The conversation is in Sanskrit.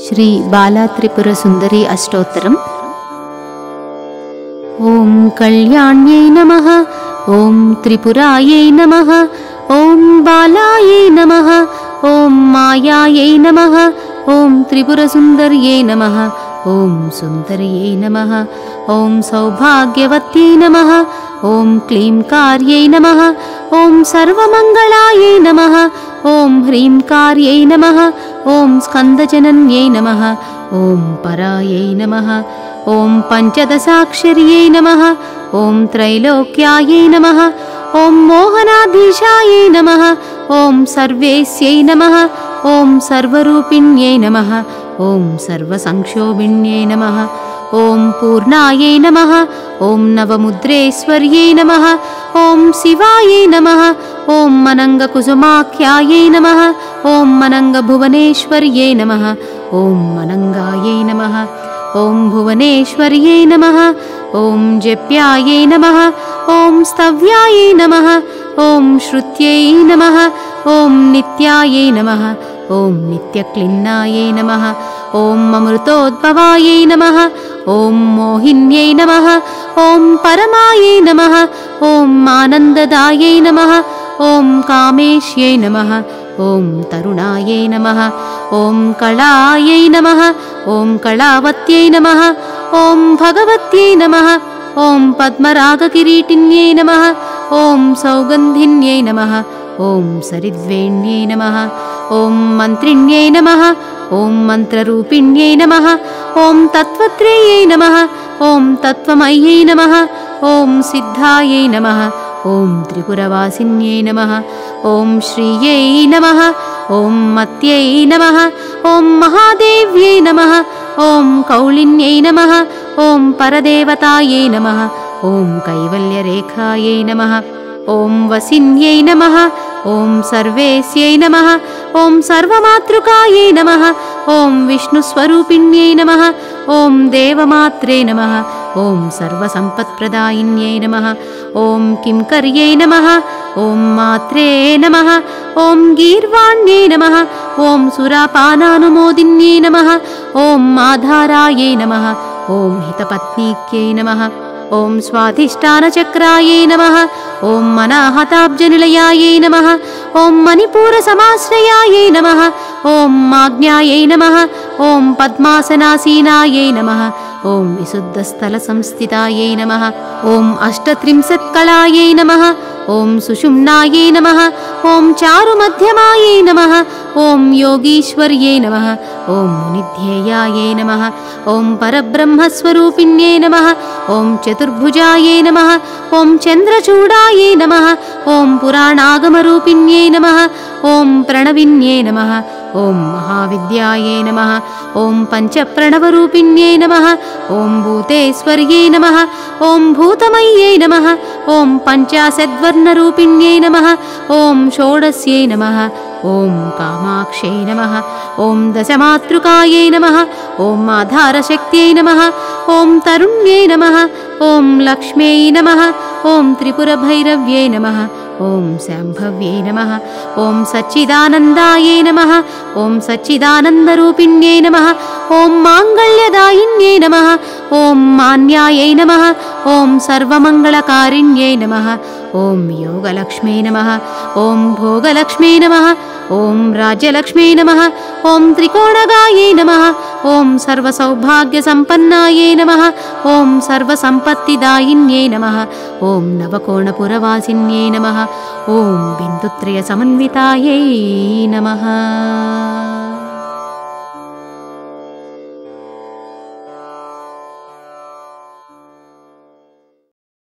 श्री बाला त्रिपुर सुंदरी अष्टोत्तरम्। ओं कल्याण्यै नमः, ओं त्रिपुरायै नमः, ओं बालायै नमः, ओं मायायै नमः, ओं त्रिपुरसुन्दर्यै नमः, ओं सुन्दर्यै नमः, ओं सौभाग्यवत्यै नमः, ओं क्लींकार्यै नमः, ओं सर्वमङ्गलायै नमः, ओं ह्रींकार्यै नमः, ओं स्कन्दजनन्यै नमः, ओं परायै नमः, ओं पञ्चदशाक्षर्यै नमः, ओं त्रैलोक्यायै नमः, ओं मोहनाधीशायै नमः, ओं सर्वेस्यै नमः, ओं सर्वरूपिण्यै नमः, ओं सर्वसंक्षोभिण्यै नमः, ओं पूर्णायै नमः, ओं नवमुद्रेश्वर्यै नमः, ओं शिवायै नमः, ओं मनङ्गकुसुमाख्यायै नमः, ओं मनङ्गभुवनेश्वर्यै नमः, ओं मनङ्गायै नमः, ओं भुवनेश्वर्यै नमः, ओं जप्यायै नमः, ओं स्तव्यायै नमः, ओं श्रुत्यै नमः, ओं नित्यायै नमः, ओं नित्यक्लिन्नायै नमः, ओं अमृतोद्भवायै नमः, ओं मोहिन्यै नमः, ओं परमायै नमः, ओं आनन्ददायै नमः, ओं कामेश्यै नमः, ओं तरुणायै नमः, ओं कलायै नमः, ओं कलावत्यै नमः, ओं भगवत्यै नमः, ओं पद्मरागकिरीटिन्यै नमः, ओं सौगन्धिन्यै नमः, ओं सरिद्वेण्यै नमः, ओं मन्त्रिण्यै नमः, ओं मन्त्ररूपिण्यै नमः, ओं तत्त्वत्रेयै नमः, ओं तत्त्वमय्यै नमः, ओं सिद्धायै नमः, ओं त्रिपुरवासिन्यै नमः, ओं श्रियै नमः, ओं मत्यै नमः, ओं महादेव्यै नमः, ओं कौलिन्यै नमः, ओं परदेवतायै नमः, ओं कैवल्यरेखायै नमः, ओं वसिन्यै नमः, ओं सर्वेस्यै नमः, ओं सर्वमातृकायै नमः, ओं विष्णुस्वरूपिण्यै नमः, ओं देवमात्रे नमः, ओं सर्वसम्पत्प्रदायिन्यै नमः, ओं किंकर्यै नमः, ओं मात्रे नमः, ओं गीर्वाण्यै नमः, ओं सुरापानानुमोदिन्यै नमः, ओं आधारायै नमः, ओं हितपत्नीक्यै नमः, ओं स्वाधिष्ठानचक्रायै नमः, ओं अनाहताब्जनिलयायै नमः, ओं मणिपूरसमाश्रयायै नमः, ओं आज्ञायै नमः, ओं पद्मासनासीनायै नमः, ओं विशुद्धस्थलसंस्थितायै नमः, ओं अष्टत्रिंशत्कलायै नमः, ओं सुषुम्नायै नमः, ओं चारुमध्यमायै नमः, ओं योगीश्वर्यै नमः, ओं मुनिध्येयायै नमः, ओं परब्रह्मस्वरूपिण्यै नमः, ओं चतुर्भुजायै नमः, ओं चन्द्रचूडायै नमः, ओं पुराणागमरूपिण्यै नमः, ओं प्रणविन्यै नमः, ओं महाविद्यायै नमः, ओं पञ्चप्रणवरूपिण्यै नमः, ओं भूतेश्वर्यै नमः, ओं भूतमय्यै नमः, ओं पञ्चाशद्वर्णरूपिण्यै नमः, ओं षोडश्यै नमः, ओं कामाक्ष्यै नमः, ओं दशमातृकायै नमः, ओं आधारशक्त्यै नमः, ओं तरुण्यै नमः, ओं लक्ष्म्यै नमः, ओं त्रिपुरभैरव्यै नमः, ओं शाम्भव्यै नमः, ओं सच्चिदानन्दायै नमः, ओं सच्चिदानन्दरूपिण्यै नमः, ओं माङ्गल्यदायिन्यै नमः, ओं मान्यायै नमः, ओं सर्वमङ्गलकारिण्यै नमः, ओं योगलक्ष्म्यै नमः, ओं भोगलक्ष्म्यै नमः, ओं राज्यलक्ष्म्यै नमः, ओं त्रिकोणगायै नमः, ओं सर्वसौभाग्यसम्पन्नायै नमः, ओं सर्वसम्पत्तिदायिन्यै नमः, ओं नवकोणपुरवासिन्यै नमः, ओं बिन्दुत्रयसमन्वितायै नमः।